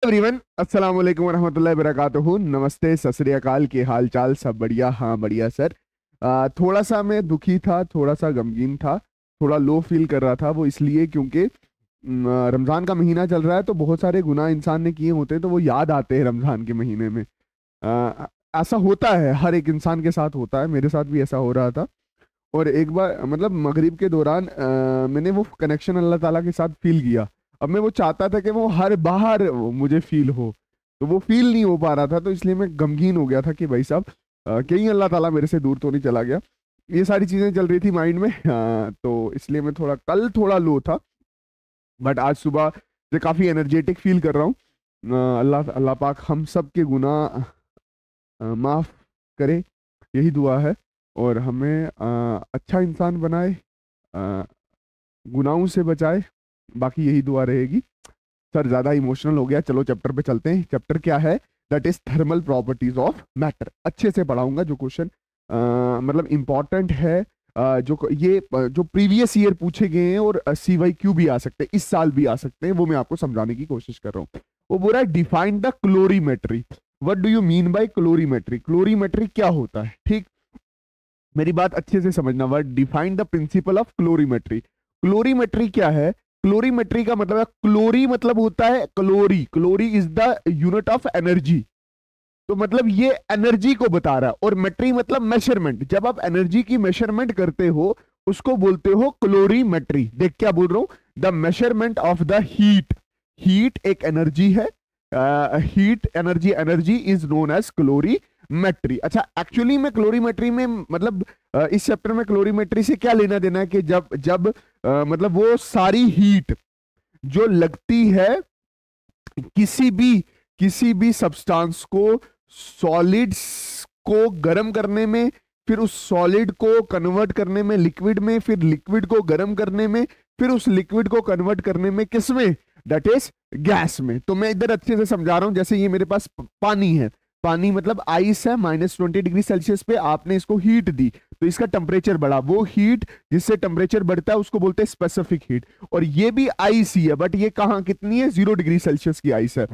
Everyone, अस्सलाम वालेकुम वरहमतुल्लाहि वबरकातुहू। नमस्ते, सत श्री अकाल। के हाल चाल? सब बढ़िया? हाँ बढ़िया सर। थोड़ा सा मैं दुखी था, थोड़ा सा गमगीन था, थोड़ा लो फील कर रहा था। वो इसलिए क्योंकि रमज़ान का महीना चल रहा है, तो बहुत सारे गुनाह इंसान ने किए होते हैं, तो वो याद आते हैं रमज़ान के महीने में। अ, ऐसा होता है, हर एक इंसान के साथ होता है, मेरे साथ भी ऐसा हो रहा था। और एक बार मतलब मगरिब के दौरान मैंने वो कनेक्शन अल्लाह ताला के साथ फील किया। अब मैं वो चाहता था कि वो हर बाहर मुझे फील हो, तो वो फील नहीं हो पा रहा था, तो इसलिए मैं गमगीन हो गया था कि भाई साहब कहीं अल्लाह ताला मेरे से दूर तो नहीं चला गया। ये सारी चीजें चल रही थी माइंड में। तो इसलिए मैं थोड़ा कल थोड़ा लो था, बट आज सुबह से काफी एनर्जेटिक फील कर रहा हूँ। अल्लाह अल्लाह पाक हम सब के गुनाह माफ करे, यही दुआ है। और हमें अच्छा इंसान बनाए, अ, गुनाहों से बचाए, बाकी यही दुआ रहेगी। सर ज्यादा इमोशनल हो गया, चलो चैप्टर पे चलते हैं। चैप्टर क्या है? That is thermal properties of matter. अच्छे से पढ़ाऊंगा जो क्वेश्चन मतलब इंपॉर्टेंट है। जो प्रीवियस ईयर पूछे गए हैं, और CYQ भी आ सकते हैं, इस साल भी आ सकते हैं, वो मैं आपको समझाने की कोशिश कर रहा हूँ। वो बोल रहा है define the calorimetry. What do you mean by calorimetry? Calorimetry क्या होता है? ठीक, मेरी बात अच्छे से समझना। Word define the principle of calorimetry. Calorimetry क्या है? क्लोरीमेट्री का मतलब है, क्लोरी मतलब होता है calorie. Calorie is the unit of energy. तो मतलब ये एनर्जी को बता रहा है, और मेट्री मतलब मेजरमेंट। जब आप एनर्जी की मेजरमेंट करते हो, उसको बोलते हो क्लोरीमेट्री। देख क्या बोल रहा हूं, the measurement of the heat. Heat एक एनर्जी है। Heat energy, energy is known as calorimetry. अच्छा, एक्चुअली में क्लोरीमेट्री में मतलब इस चैप्टर में क्लोरीमेट्री से क्या लेना देना है कि जब जब मतलब वो सारी हीट जो लगती है किसी भी सब्सटेंस को, सॉलिड्स को गर्म करने में, फिर उस सॉलिड को कन्वर्ट करने में लिक्विड में, फिर लिक्विड को गर्म करने में, फिर उस लिक्विड को कन्वर्ट करने में, किसमें? दैट इज गैस में। तो मैं इधर अच्छे से समझा रहा हूं। जैसे ये मेरे पास पानी है, पानी मतलब आइस है, -20 डिग्री सेल्सियस पे आपने इसको हीट दी, तो इसका टेम्परेचर बढ़ा। वो हीट जिससे टेम्परेचर बढ़ता है उसको बोलते हैं स्पेसिफिक हीट। और ये भी आइस ही है, बट ये कहाँ कितनी है? 0 डिग्री सेल्सियस की आइस है।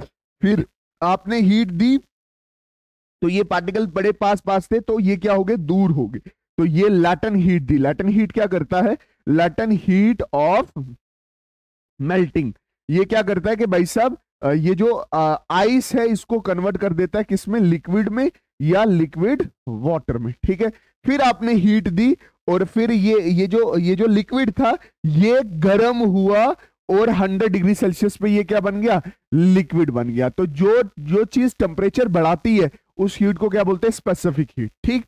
फिर आपने हीट दी, तो ये पार्टिकल बड़े पास पास थे, तो ये क्या हो गए? दूर हो गए। तो ये लैटन हीट दी। लैटन हीट क्या करता है? Layton heat of melting. ये क्या करता है कि भाई साहब ये जो आइस है, इसको कन्वर्ट कर देता है किसमें? लिक्विड में, या लिक्विड वाटर में। ठीक है, फिर आपने हीट दी, और फिर ये जो लिक्विड था, ये गर्म हुआ, और 100 डिग्री सेल्सियस पे ये क्या बन गया? लिक्विड बन गया। तो जो जो चीज टेम्परेचर बढ़ाती है, उस हीट को क्या बोलते हैं? Specific heat. ठीक,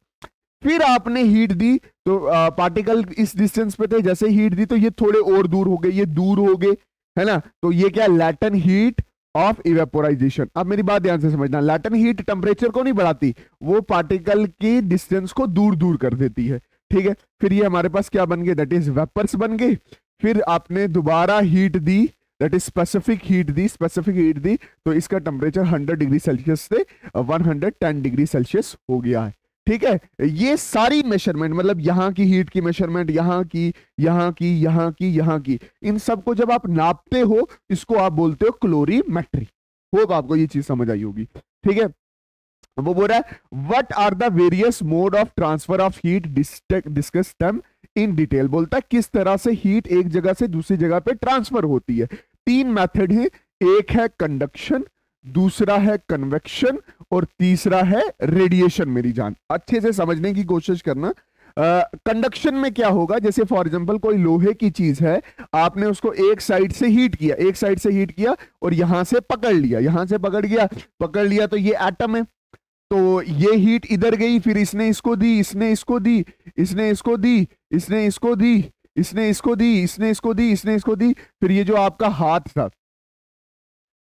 फिर आपने हीट दी, तो पार्टिकल इस डिस्टेंस पे थे, जैसे हीट दी तो ये थोड़े और दूर हो गए, ये दूर हो गए, है ना? तो ये क्या? Latent heat of evaporation. अब मेरी बात ध्यान से समझना, लैटन हीट टेम्परेचर को नहीं बढ़ाती, वो पार्टिकल की डिस्टेंस को दूर दूर कर देती है। ठीक है, फिर ये हमारे पास क्या बन गए? दैट इज वेपर्स बन गए। फिर आपने दोबारा हीट दी, दैट इज स्पेसिफिक हीट दी। स्पेसिफिक हीट दी तो इसका टेम्परेचर 100 डिग्री सेल्सियस से 110 डिग्री सेल्सियस हो गया है। ठीक है, ये सारी मेजरमेंट मतलब यहाँ की हीट की मेजरमेंट, यहाँ की, यहाँ की, यहाँ की, यहाँ की, इन सबको जब आप नापते हो, इसको आप बोलते हो क्लोरीमेट्री। होप आपको ये चीज समझ आई होगी। ठीक है, वो बोल रहा है what are the various mode of transfer of heat, discuss them in detail. बोलता है किस तरह से हीट एक जगह से दूसरी जगह पे ट्रांसफर होती है। 3 मेथड है, एक है कंडक्शन, दूसरा है कन्वेक्शन, और तीसरा है रेडिएशन। मेरी जान अच्छे से समझने की कोशिश करना। कंडक्शन में क्या होगा? जैसे फॉर एग्जांपल कोई लोहे की चीज है, आपने उसको एक साइड से हीट किया, एक साइड से हीट किया, और यहां से पकड़ लिया, यहां से पकड़ लिया, तो ये एटम है। तो ये हीट इधर गई, फिर इसने इसको दी, इसने इसको दी, इसने इसको दी, इसने इसको दी, इसने इसको दी, इसने इसको दी, इसने इसको दी, फिर ये जो आपका हाथ था,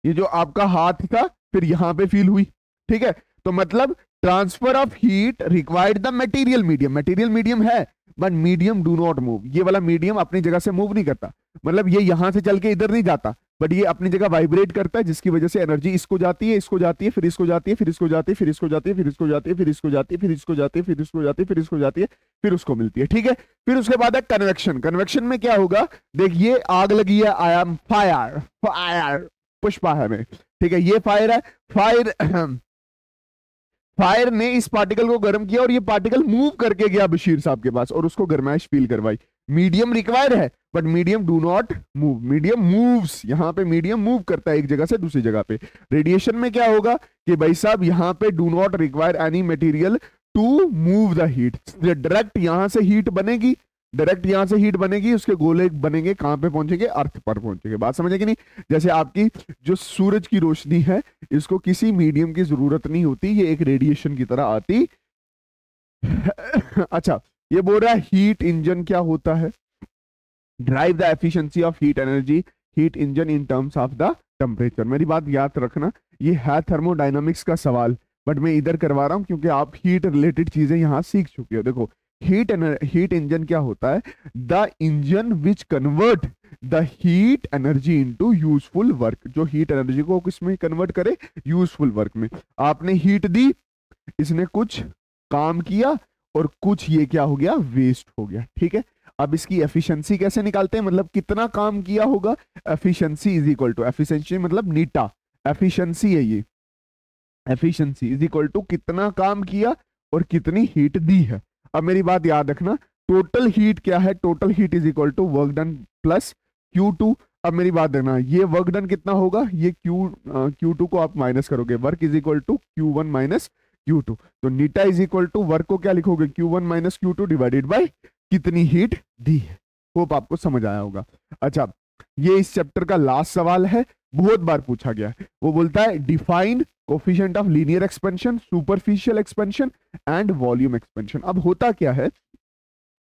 ये जो आपका हाथ था, फिर यहां पे फील हुई। ठीक है, तो मतलब transfer of heat required the material medium. Material medium है, but medium do not move. ये वाला मीडियम अपनी जगह से मूव नहीं करता, मतलब ये यहां से चल के इधर नहीं जाता, बट ये अपनी जगह वाइब्रेट करता है, जिसकी वजह से एनर्जी इसको जाती है, इसको जाती है, फिर इसको जाती है, फिर इसको जाती है, फिर इसको जाती है, फिर इसको जाती है, फिर इसको जाती है, फिर इसको जाती है, फिर इसको जाती है, फिर इसको जाती है, फिर उसको मिलती है। ठीक है, फिर उसके बाद है कन्वेक्शन। कन्वेक्शन में क्या होगा? देखिए आग लगी है, I am fire, fire, Pushpa है में, ठीक है, ये फायर है। फायर फायर ने इस पार्टिकल को गर्म किया और ये पार्टिकल मूव करके गया बशीर साहब के पास और उसको गर्माइश फील करवाई। मीडियम रिक्वायर है but medium do not move, medium moves, यहां पे मीडियम मूव करता है एक जगह से दूसरी जगह पे। रेडिएशन में क्या होगा कि भाई साहब यहां पे do not require any material to move the heat, direct यहां से हीट बनेगी, डायरेक्ट यहां से हीट बनेगी, उसके गोले बनेंगे, कहां पे पहुंचेंगे, अर्थ पर पहुंचेंगे। बात समझे कि नहीं? जैसे आपकी जो सूरज की रोशनी है, इसको किसी मीडियम की जरूरत नहीं होती, ये एक रेडिएशन की तरह आती। अच्छा, ये बोल रहा है हीट इंजन क्या होता है, drive the efficiency of heat energy, heat engine in terms of the temperature. मेरी बात याद रखना, ये है थर्मोडायनामिक्स का सवाल, बट मैं इधर करवा रहा हूं क्योंकि आप हीट रिलेटेड चीजें यहां सीख चुके हो। देखो हीट इंजन क्या होता है, the engine which convert the heat energy into useful work, जो हीट एनर्जी को किसमें कन्वर्ट करे, यूजफुल वर्क में। आपने हीट दी, इसने कुछ काम किया और कुछ ये क्या हो गया, वेस्ट हो गया, ठीक है। अब इसकी एफिशिएंसी कैसे निकालते हैं, मतलब कितना काम किया होगा, efficiency is equal to, efficiency मतलब नीटा, एफिशिएंसी है ये, एफिशिएंसी इज इक्वल टू कितना काम किया और कितनी हीट दी है। अब मेरी बात याद रखना, टोटल हीट क्या है, total heat is equal to work done plus Q2। अब मेरी बात देखना, ये वर्क डन कितना होगा, ये Q2 को आप माइनस करोगे, work is equal to Q1 minus Q2, तो नीटा इज इक्वल टू वर्क को क्या लिखोगे, Q1 minus Q2 divided by कितनी हीट दी है। होप आपको समझ आया होगा। अच्छा, ये इस चैप्टर का लास्ट सवाल है, बहुत बार पूछा गया है। वो बोलता है define coefficient of linear expansion, superficial expansion and volume expansion. अब होता क्या है,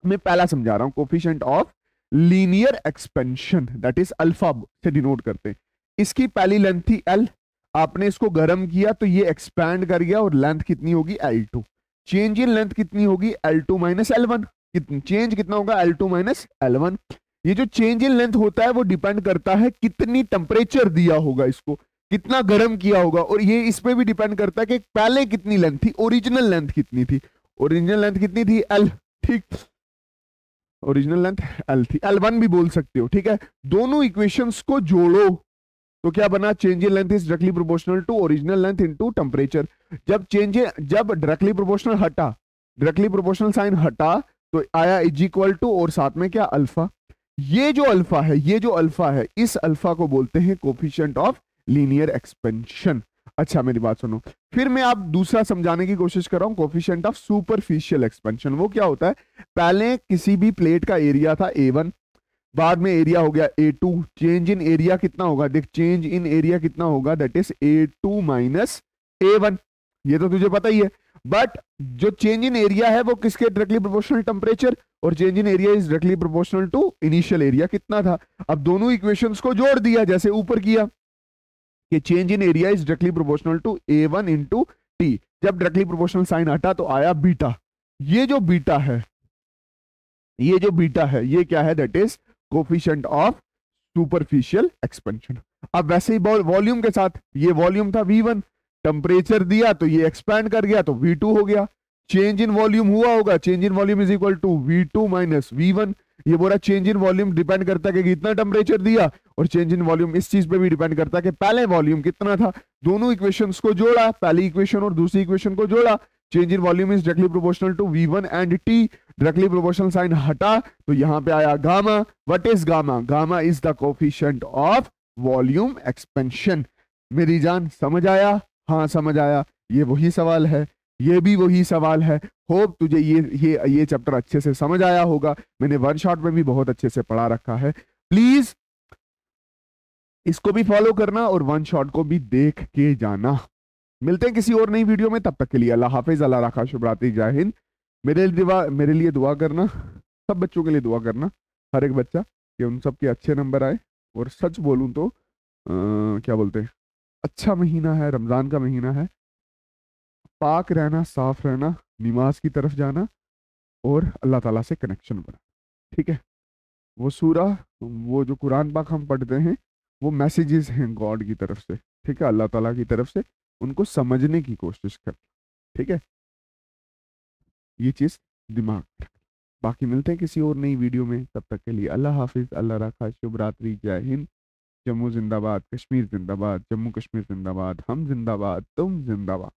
मैं पहला समझा रहा हूं, coefficient of linear expansion that is alpha से डिनोट करते हैं। इसकी पहली लेंथ थी L, आपने इसको गर्म किया तो ये एक्सपैंड कर गया और लेंथ कितनी होगी L2। चेंज इन लेंथ कितनी होगी, L2 माइनस L1, चेंज कितना होगा, L2 माइनस L1। ये जो चेंज इन लेंथ होता है वो डिपेंड करता है कितनी टेम्परेचर दिया होगा, इसको कितना गर्म किया होगा, और ये इस पे भी डिपेंड करता है कि पहले कितनी लेंथ थी, ओरिजिनल लेंथ कितनी थी, ओरिजिनल लेंथ कितनी थी L, ठीक, ओरिजिनल लेंथ L थी, L1 भी बोल सकते हो, ठीक है। दोनों इक्वेशंस को जोड़ो तो क्या बना, change in length is directly proportional to original length into temperature. जब डायरेक्टली प्रोपोर्शनल हटा, डायरेक्टली प्रोपोर्शनल साइन हटा तो आया इज इक्वल टू और साथ में क्या, अल्फा। ये जो अल्फा है, ये जो अल्फा है, इस अल्फा को बोलते हैं कोफिशिएंट ऑफ लीनियर एक्सपेंशन। अच्छा मेरी बात सुनो, फिर मैं आप दूसरा समझाने की कोशिश कर रहा हूं, कोफिशिएंट ऑफ सुपरफिशियल एक्सपेंशन। वो क्या होता है, पहले किसी भी प्लेट का एरिया था A1, बाद में एरिया हो गया A2, चेंज इन एरिया कितना होगा, देख चेंज इन एरिया कितना होगा, that is A2 minus A1, ये तो तुझे पता ही है। बट जो चेंज इन एरिया है वो किसके डायरेक्टली प्रोपोर्शनल टेम्परेचर, और change in area is directly proportional to initial area कितना था। अब दोनों इक्वेशंस को जोड़ दिया जैसे ऊपर किया कि change in area is directly proportional to A1 into T। जब डायरेक्टली प्रोपोर्शनल साइन हटा तो आया बीटा। ये जो बीटा है, ये जो बीटा है, ये क्या है, that is coefficient of superficial expansion. अब वैसे ही वॉल्यूम के साथ, ये वॉल्यूम था V1, टेम्परेचर दिया तो ये एक्सपैंड कर गया तो V2 हो गया। चेंज इन वॉल्यूम हुआ होगा, change in volume is equal to V2 minus V1। ये बोला चेंज इन वॉल्यूम डिपेंड करता है कि कितना टेम्परेचर दिया, और चेंज इन वॉल्यूम इस चीज पे भी डिपेंड करता है कि पहले वॉल्यूम कितना था। दोनों इक्वेशंस को जोड़ा, पहली इक्वेशन और दूसरी इक्वेशन को जोड़ा, change in volume is directly proportional to V1 and T, directly proportional sign हटा तो यहां पे आया gamma. What is gamma, gamma is the coefficient of volume expansion. मेरी जान समझ आया, हाँ समझ आया, ये वही सवाल है, ये भी वही सवाल है। होप तुझे ये चैप्टर अच्छे से समझ आया होगा, मैंने वन शॉट में भी बहुत अच्छे से पढ़ा रखा है। प्लीज इसको भी फॉलो करना और वन शॉट को भी देख के जाना। मिलते हैं किसी और नई वीडियो में, तब तक के लिए अल्लाह हाफिज, अल्लाह रखा, शुभ रात्रि, जय हिंद। मेरे लिए दुआ करना, सब बच्चों के लिए दुआ करना, हर एक बच्चा, कि उन सब के अच्छे नंबर आए। और सच बोलूं तो क्या बोलते हैं, अच्छा महीना है, रमजान का महीना है, पाक रहना, साफ रहना, नमाज की तरफ जाना और अल्लाह ताला से कनेक्शन बना, ठीक है। वो सूरा, वो जो कुरान पाक हम पढ़ते हैं, वो मैसेजेस हैं गॉड की तरफ से, ठीक है, अल्लाह ताला की तरफ से, उनको समझने की कोशिश कर, ठीक है, ये चीज दिमाग में रख। बाकी मिलते हैं किसी और नई वीडियो में, तब तक के लिए अल्लाह हाफिज, अल्लाह रखा, शुभ रात्रि, जय हिंद। जम्मू जिंदाबाद, कश्मीर जिंदाबाद, जम्मू कश्मीर जिंदाबाद, हम जिंदाबाद, तुम जिंदाबाद।